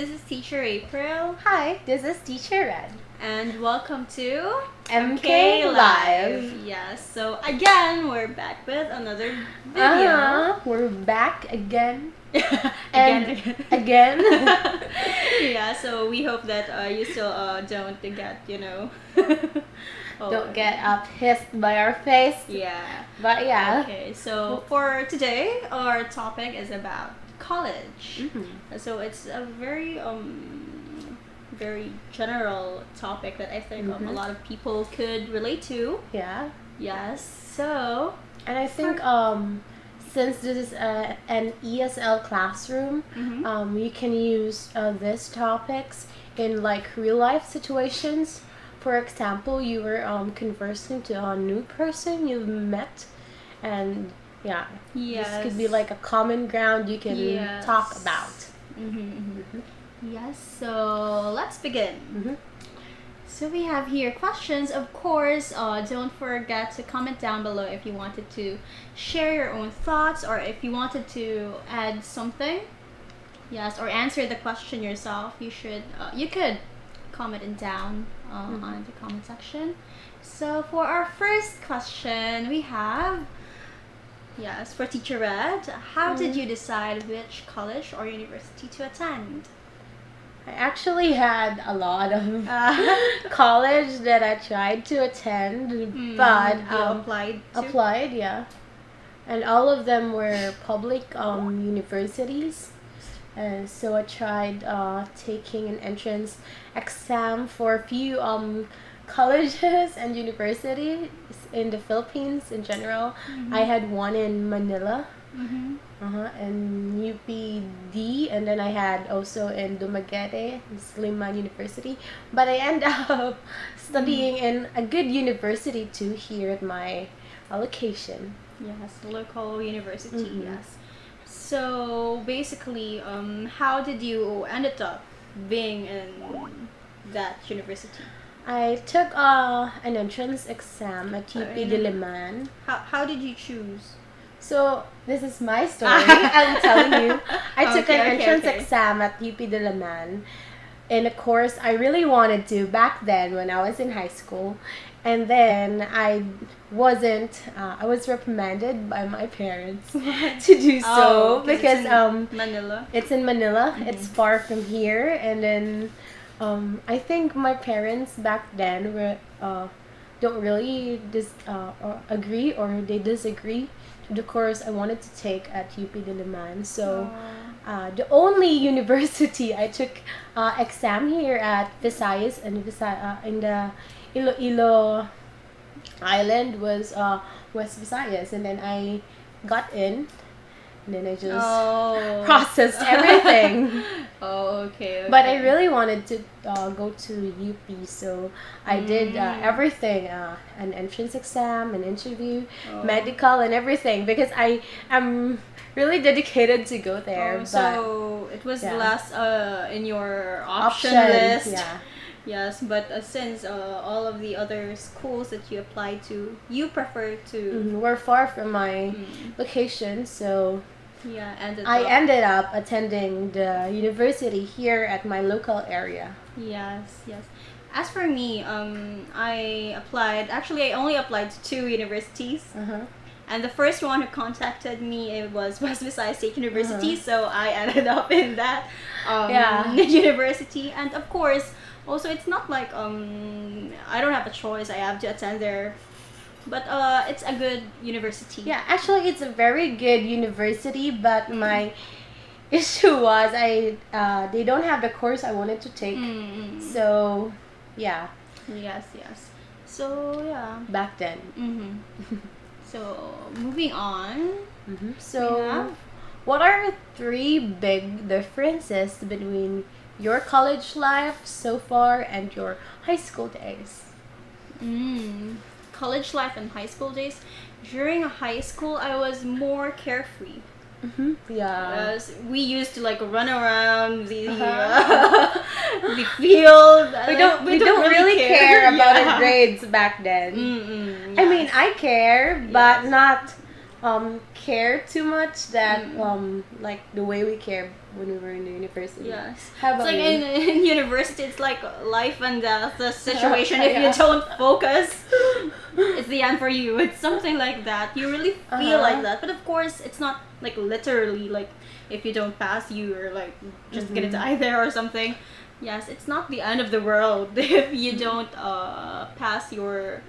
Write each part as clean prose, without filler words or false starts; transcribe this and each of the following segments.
this is Teacher April. Hi, this is Teacher Red. And welcome to MK Live. Yes, so again, we're back with another video. We're back again. Again. Yeah, so we hope that you still don't get, Don't get pissed by our face. Yeah. But yeah. Okay, so for today, our topic is about college. Mm-hmm. So it's a very general topic that I think a lot of people could relate to. Yeah. Yes. So. And I think since this is an ESL classroom, you can use these topics in like real life situations. For example, you were conversing to a new person you've met, and this could be like a common ground you can talk about. Yes, so let's begin. So we have here questions. Of course, don't forget to comment down below if you wanted to share your own thoughts or if you wanted to add something. Yes, or answer the question yourself. You could comment it down on the comment section. So for our first question, we have, yes, for Teacher Red, how did you decide which college or university to attend? I actually had a lot of college that I tried to attend, but applied, yeah, and all of them were public universities. And so I tried taking an entrance exam for a few colleges and universities in the Philippines in general. I had one in Manila. And UPD, and then I had also in Dumaguete, Sliman University, but I ended up studying in a good university too here at my location. Yes, local university. Yes. So basically, how did you ended up being in that university? I took an entrance exam at UP Diliman. How did you choose? So this is my story. I'm telling you. I took an entrance exam at UP Diliman in a course I really wanted to back then when I was in high school, and then I wasn't. I was reprimanded by my parents to do so because Manila. It's in Manila. It's far from here, and then I think my parents back then were don't really or agree, or they disagree to the course I wanted to take at UP Diliman. So the only university I took exam here at Visayas and in the Iloilo Island was West Visayas, and then I got in. And then I just processed everything. Okay. But I really wanted to go to UP, so I did everything, an entrance exam, an interview, medical, and everything, because I am really dedicated to go there. So it was last in your option list. Yeah. Yes, but since all of the other schools that you applied to, you prefer to... Were far from my location, so I ended up attending the university here at my local area. Yes. As for me, I applied... Actually, I only applied to 2 universities. And the first one who contacted me, it was West Visayas State University, so I ended up in that university. And of course, also it's not like I don't have a choice, I have to attend there, but it's a good university. Yeah, actually it's a very good university, but my issue was they don't have the course I wanted to take. So yeah. Yes. So yeah, back then. So moving on. So what are 3 big differences between your college life so far and your high school days? College life and high school days. During high school, I was more carefree. Yeah. We used to like run around the the field. We don't really care about our grades back then. I mean, I care, but not care too much that like the way we care when we were in the university. Yes. How It's about like you? in university, it's like life and death the situation. If Yeah. you don't focus, it's the end for you. It's something like that. You really feel like that. But of course, it's not like literally like if you don't pass, you are like just gonna die there or something. Yes, it's not the end of the world if you don't pass your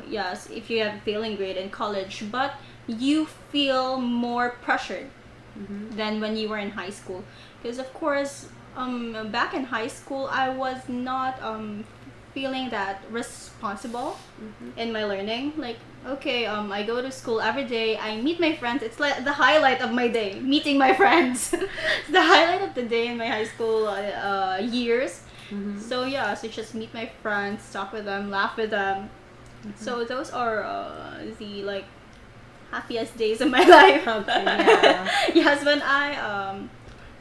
yes, if you have a failing grade in college, but you feel more pressured than when you were in high school. Because of course, back in high school, I was not feeling that responsible in my learning. Like, okay, I go to school every day. I meet my friends. It's like the highlight of my day, meeting my friends. It's the highlight of the day in my high school years. So yeah, so just meet my friends, talk with them, laugh with them. So those are the like happiest days of my life. Okay, yeah. Yes, when I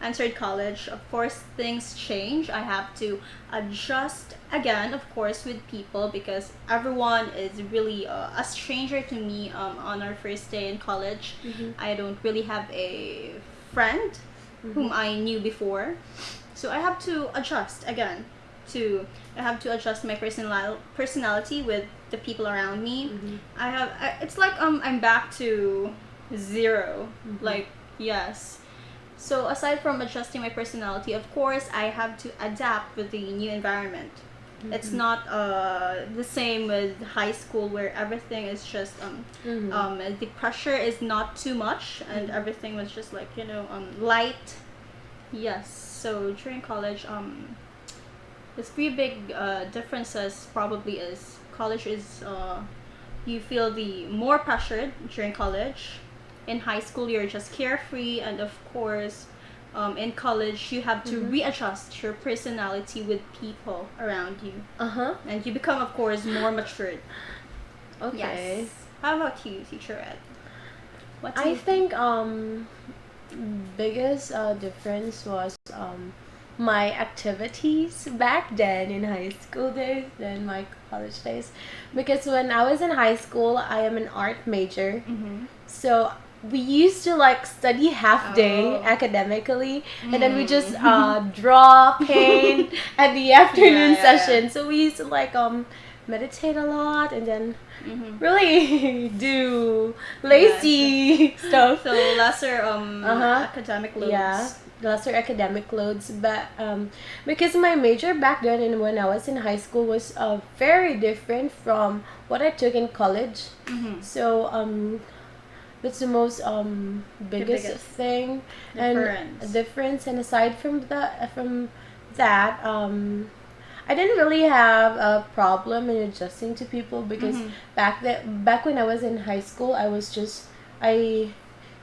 entered college, of course things change. I have to adjust again, of course, with people because everyone is really a stranger to me on our first day in college. I don't really have a friend whom I knew before. So I have to adjust again I have to adjust my personality with the people around me. It's like I'm back to zero. Like yes. So aside from adjusting my personality, of course I have to adapt with the new environment. It's not the same with high school where everything is just the pressure is not too much and everything was just like light. Yes. So during college the three big differences probably is college is you feel the more pressured during college. In high school you're just carefree, and of course in college you have to readjust your personality with people around you, and you become of course more matured. Okay. Yes. How about you, teacher Ed? What do I you think biggest difference was my activities back then in high school days than my college days, because when I was in high school I am an art major, so we used to like study half day academically, and then we just draw, paint at the afternoon session. So we used to like meditate a lot and then really do lazy stuff. So lesser academic loads. Yeah, lesser academic loads, but because my major back then and when I was in high school was very different from what I took in college. So that's the most biggest thing and difference. And aside from that I didn't really have a problem in adjusting to people, because back when I was in high school I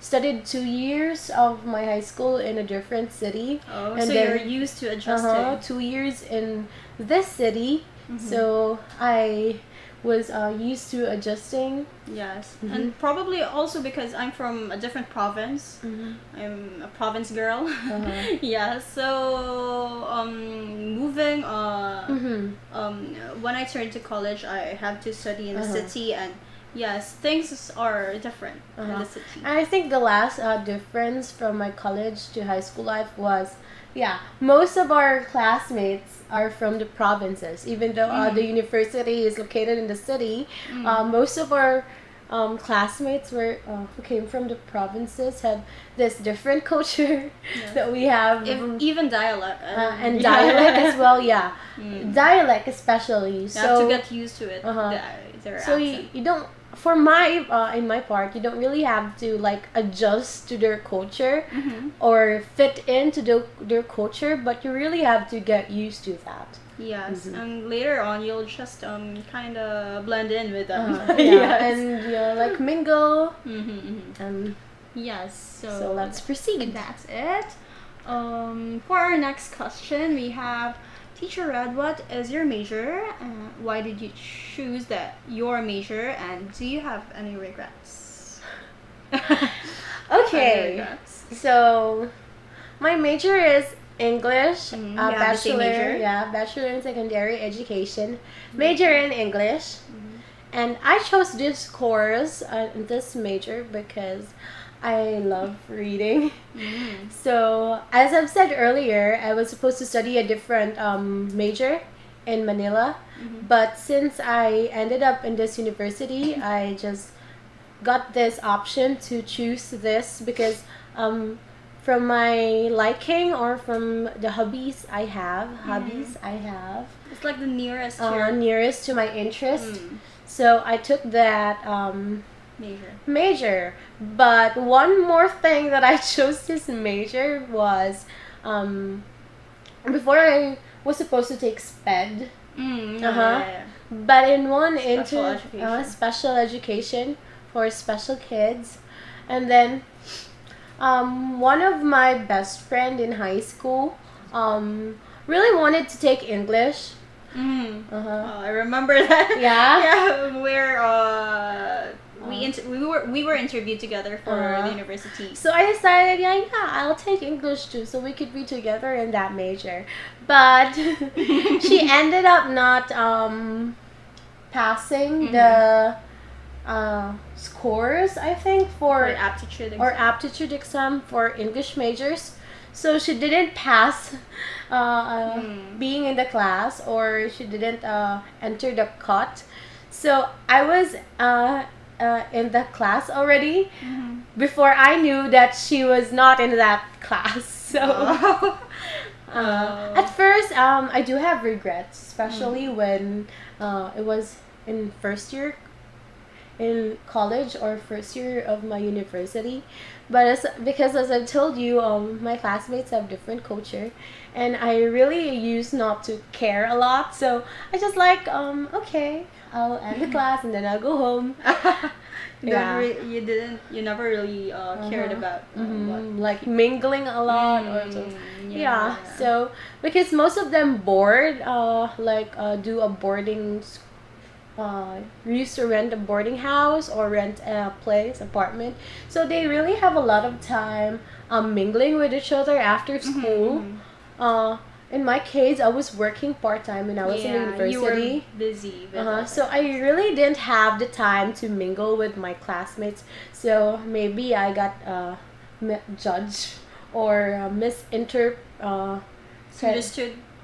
studied 2 years of my high school in a different city. Oh, and so then, you're used to adjusting. 2 years in this city, so I was used to adjusting. Yes, and probably also because I'm from a different province. I'm a province girl. Yeah, so moving when I turned to college, I had to study in the city, and yes, things are different in the city. And I think the last difference from my college to high school life was, most of our classmates are from the provinces. Even though the university is located in the city, most of our classmates who came from the provinces had this different culture that we have. Even dialect. And dialect as well, dialect especially. You so have to get used to it. Their so accent. you don't, for my in my part, you don't really have to like adjust to their culture or fit into their culture, but you really have to get used to that. Yes, and later on you'll just kind of blend in with them. And like mingle. Yes, So let's proceed. That's it. For our next question, we have Teacher Red. What is your major? Why did you choose your major? And do you have any regrets? Okay. Any regrets? So my major is English, bachelor. Bachelor in secondary education, major in English, and I chose this course, this major, because I love reading. Mm. So, as I've said earlier, I was supposed to study a different major in Manila. But since I ended up in this university, I just got this option to choose this because from my liking or from the hobbies I have, It's like the nearest here. nearest to my interest. So I took that major. But one more thing that I chose this major was before I was supposed to take SPED. Yeah. But in one Special education. special education for special kids, and then one of my best friend in high school really wanted to take English. Oh, I remember that. Yeah. Yeah, where we were interviewed together for the university. So I decided, yeah, I'll take English too, so we could be together in that major. But she ended up not passing the scores, I think, for aptitude exam for English majors. So she didn't pass being in the class, or she didn't enter the cut. So I was in the class already before I knew that she was not in that class. So at first, I do have regrets, especially when it was in first year in college or first year of my university. But because as I told you, my classmates have different culture, and I really used not to care a lot. So I just like, okay, I'll end the class and then I'll go home. You never really cared about like mingling a lot or so. Yeah. So because most of them board, do a boarding. Used to rent a boarding house or rent a place, apartment. So they really have a lot of time mingling with each other after school. In my case, I was working part-time when I was in university. You were busy. So I really didn't have the time to mingle with my classmates. So maybe I got judged or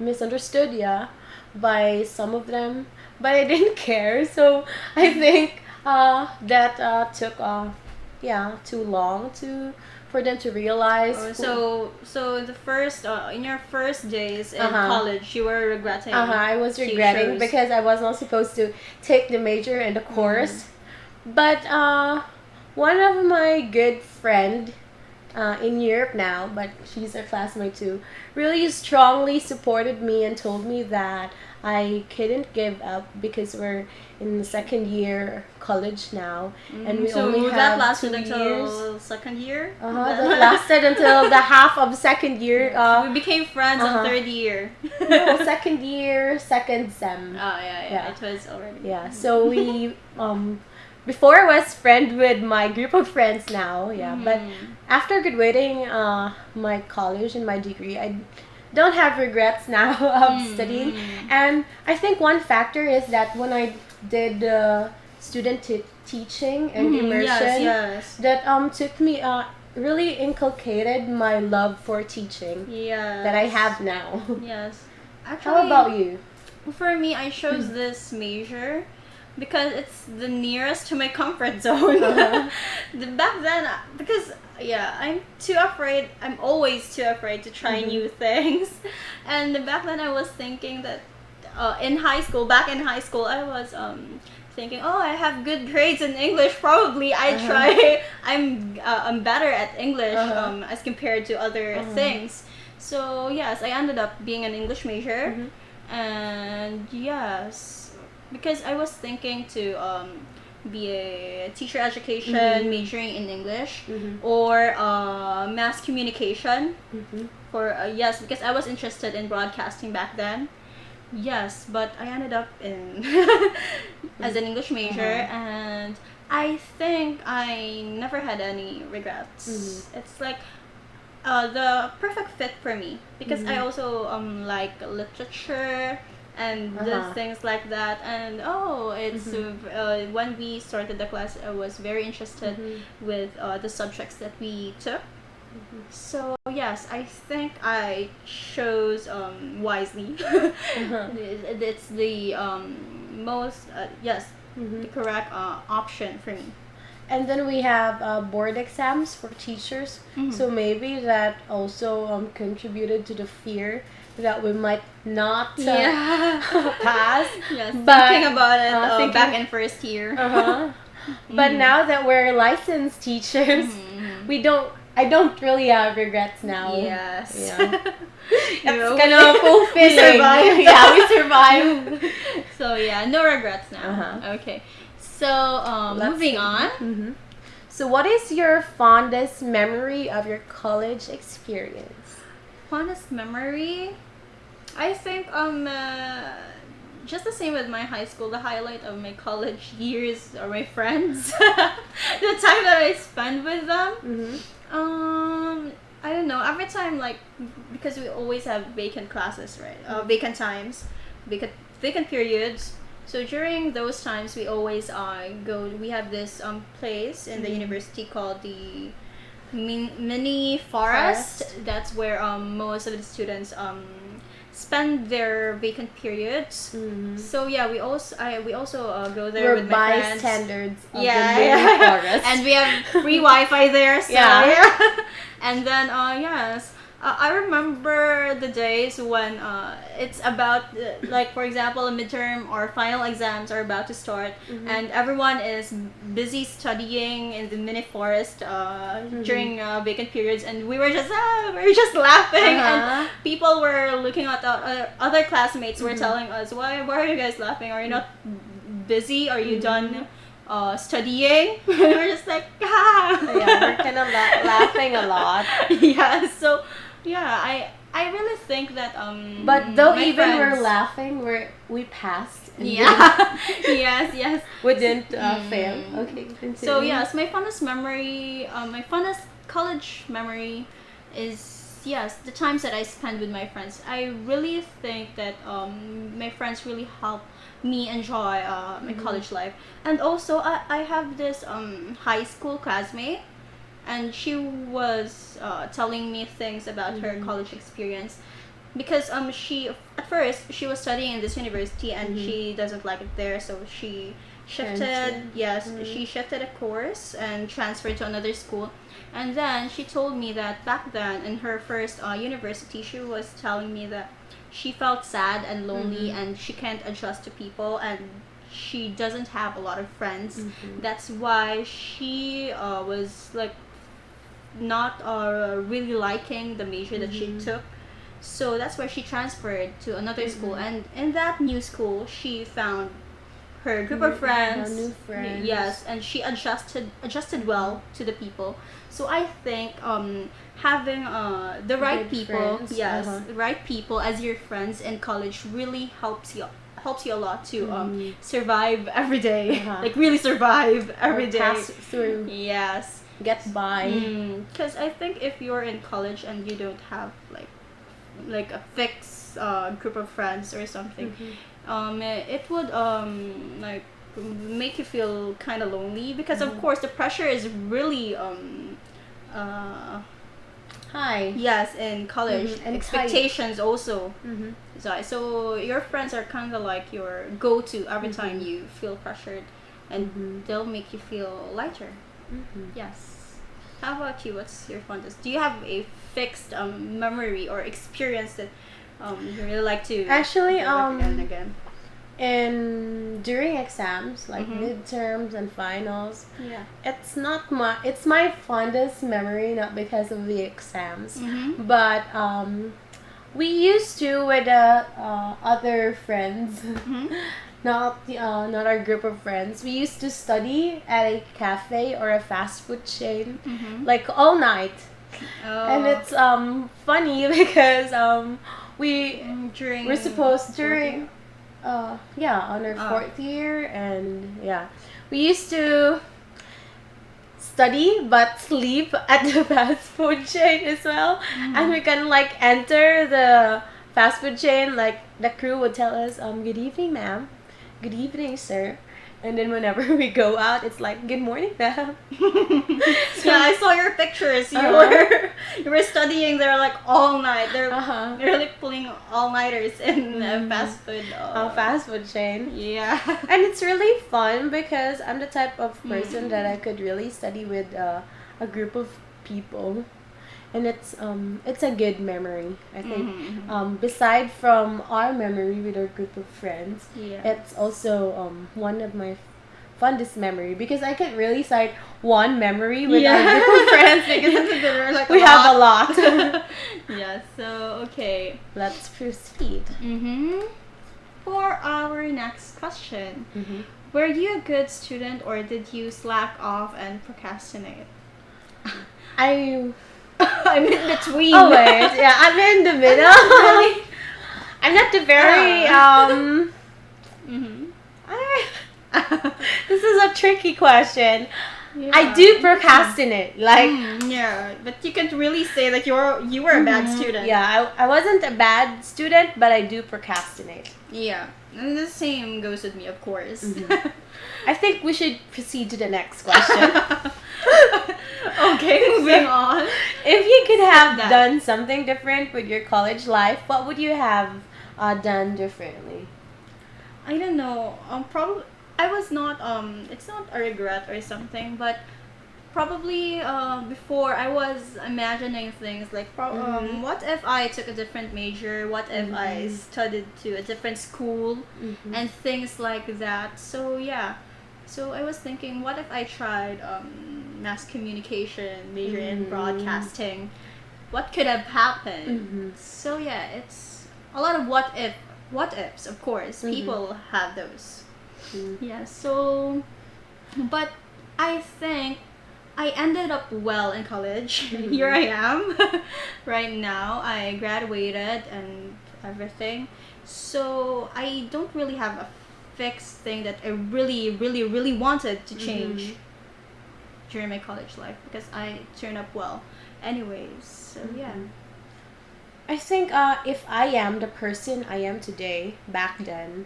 misunderstood, yeah, by some of them. But I didn't care. So I think that took too long for them to realize. So the first in your first days in college, you were regretting. I was regretting because I was not supposed to take the major and the course. But one of my good friend in Europe now, but she's a classmate too, really strongly supported me and told me that I couldn't give up because we're in the second year college now, and we only have that lasted 2 years. Until second year. That lasted until the half of second year. We became friends in third year. No, second year, second sem. Yeah. It was already. Yeah, so we before I was friend with my group of friends now. Yeah, but after graduating my college and my degree, I don't have regrets now of studying. And I think one factor is that when I did student teaching and immersion, that took me really inculcated my love for teaching that I have now. Yes. Actually, how about you? For me, I chose this major because it's the nearest to my comfort zone. Back then, because I'm always too afraid to try new things. And back then I was thinking that back in high school, I was thinking, oh, I have good grades in English, probably I'm better at English as compared to other things. So yes, I ended up being an English major. And yes, because I was thinking to be a teacher education majoring in English or mass communication for because I was interested in broadcasting back then. Yes, but I ended up in as an English major, and I think I never had any regrets. It's like the perfect fit for me because I also like literature and did things like that. And it's when we started the class, I was very interested with the subjects that we took. So yes, I think I chose wisely. It's the most the correct option for me. And then we have board exams for teachers. So maybe that also contributed to the fear that we might not pass. Yes, thinking about it back in first year. But now that we're licensed teachers, I don't really have regrets now. Yes. Yeah. It's kind of fulfilling. We survived. Yeah, we survived. So yeah, no regrets now. Okay. So moving on. So what is your fondest memory of your college experience? Fondest memory? I think just the same with my high school. The highlight of my college years are my friends. The time that I spend with them. I don't know. Every time, like, because we always have vacant classes, right? Vacant times, vacant periods. So during those times, we always go. We have this place in the university called the mini forest. That's where most of the students spend their vacant periods. So yeah, we also go there with my friends. Bystanders of the mini forest. And we have free Wi-Fi there. So yeah. And then yes. I remember the days when it's about, like, for example, a midterm or final exams are about to start, and everyone is busy studying in the mini forest during vacant periods, and we were just laughing, and people were looking at other classmates were telling us, why are you guys laughing? Are you not busy? Are you done studying? We were just like, Yeah, we're kind of laughing a lot. Yeah, so yeah, I really think that but though even friends, we're laughing, we passed. And yes. We didn't fail. Okay, continue. So yes, my fondest memory, my fondest college memory is the times that I spend with my friends. I really think that my friends really help me enjoy my college life. And also I have this high school classmate, and she was telling me things about her college experience, because she at first she was studying in this university and she doesn't like it there, so she shifted she shifted a course and transferred to another school. And then she told me that back then in her first university, she was telling me that she felt sad and lonely and she can't adjust to people, and she doesn't have a lot of friends. That's why she was like not really liking the major that she took. So that's why she transferred to another school, and in that new school she found her group of friends. New friends. Yes, and she adjusted well to the people. So I think having the right people, friends. the right people as your friends in college really helps you a lot to survive every day. Like really survive every day. Pass through. Yes. Get by. Because I think if you're in college and you don't have like a fixed group of friends or something, it would like make you feel kind of lonely, because of course the pressure is really high. Yes, in college. And expectations tight. Also. So your friends are kind of like your go-to every time you feel pressured, and they'll make you feel lighter. Yes. How about you? What's your fondest? Do you have a fixed memory or experience that you really like to actually again and again? And during exams like midterms and finals, it's my fondest memory, not because of the exams, but we used to with other friends. Not our group of friends. We used to study at a cafe or a fast food chain, like all night. And it's funny because we're supposed during on our fourth year, and we used to study but sleep at the fast food chain as well, and we can like enter the fast food chain, like the crew would tell us, good evening, ma'am. Good evening, sir. And then whenever we go out, it's like, good morning, ma'am. Yeah, I saw your pictures. You were studying there like all night. They're like pulling all nighters in a fast food chain. Yeah. And it's really fun because I'm the type of person that I could really study with a group of people. And it's a good memory, I think. Beside from our memory with our group of friends, it's also one of my fondest memory, because I can't really cite one memory with our group of friends because there are like we have a lot. Yeah. So okay, let's proceed. For our next question, were you a good student or did you slack off and procrastinate? I'm in between. Oh wait, yeah, I'm in the middle. Really? I'm not the very This is a tricky question. Yeah. I do procrastinate, like yeah, but you can't really say that you were a bad student. Yeah, I wasn't a bad student, but I do procrastinate. Yeah, and the same goes with me, of course. I think we should proceed to the next question. Okay, moving on. If you could have done something different with your college life, what would you have done differently? I don't know. Probably I was not. It's not a regret or something, but probably before I was imagining things like, what if I took a different major? What if I studied to a different school and things like that? So yeah. So I was thinking, what if I tried mass communication, major in broadcasting? What could have happened? So yeah, it's a lot of what ifs, of course. People have those. Yeah, so, but I think I ended up well in college. Here I am right now. I graduated and everything. So I don't really have a fixed thing that I really, really, really wanted to change during my college life, because I turned up well anyways. So yeah. I think if I am the person I am today, back then,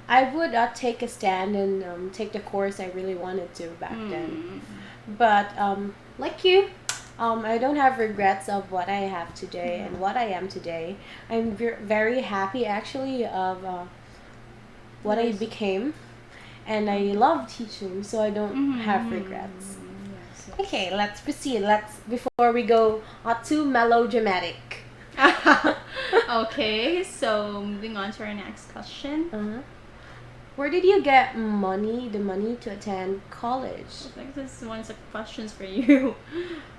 I would take a stand and take the course I really wanted to back then. But like you, I don't have regrets of what I have today and what I am today. I'm very happy actually of what I became, and I love teaching, so I don't have regrets. Yes. Okay, let's proceed. Before we go too melodramatic. Okay, so moving on to our next question. Where did you get the money to attend college? I think this is one of the questions for you,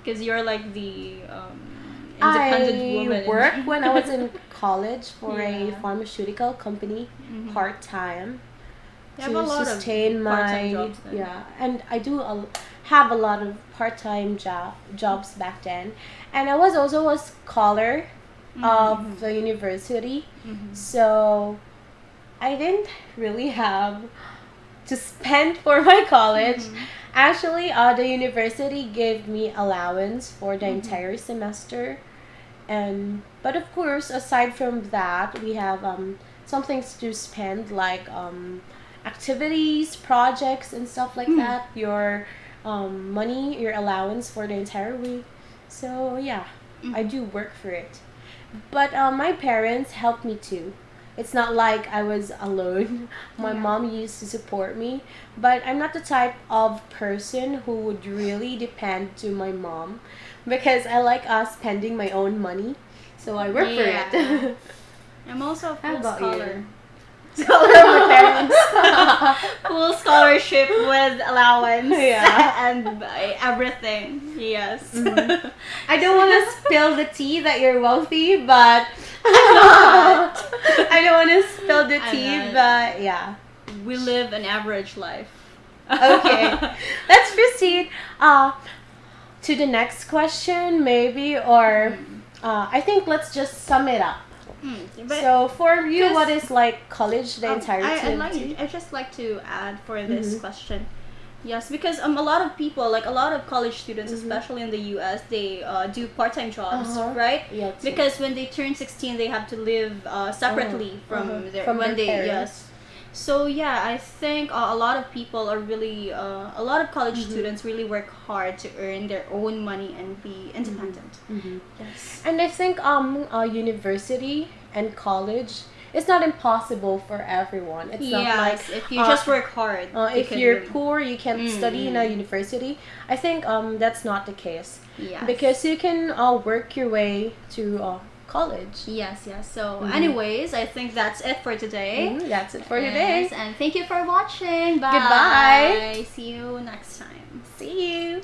because you're like the independent woman. I worked when I was in college for a pharmaceutical company part-time to sustain my jobs and I do have a lot of part-time jobs back then, and I was also a scholar of the university, so I didn't really have to spend for my college. Actually, the university gave me allowance for the entire semester. But of course, aside from that, we have some things to spend, like activities, projects, and stuff like that. Your money, your allowance for the entire week. So yeah, I do work for it. But my parents helped me too. It's not like I was alone. My mom used to support me, but I'm not the type of person who would really depend to my mom, because I like spending my own money, so I work for it. I'm also a full scholar. Scholar of my parents. Full scholarship with allowance and everything. Yes. I don't want to spill the tea that you're wealthy, but I'm not. I don't want to spill the tea, but yeah. We live an average life. Okay. Let's proceed to the next question, maybe, or I think let's just sum it up. So for you, what is like college the entirety of I just like to add for this question. Yes, because a lot of people, like a lot of college students, especially in the U.S., they do part-time jobs, right? Yeah, because when they turn 16, they have to live separately from their when their they parents. yes. So yeah, I think a lot of people are really a lot of college students really work hard to earn their own money and be independent. Yes. And I think university and college, it's not impossible for everyone. It's not like Yes, if you just work hard. you if can you're really- poor, you can't study in a university. I think that's not the case. Yes. Because you can work your way to college. Yes, yes. So, anyways, I think that's it for today. That's it for today. Yes, and thank you for watching. Bye. Goodbye. See you next time. See you.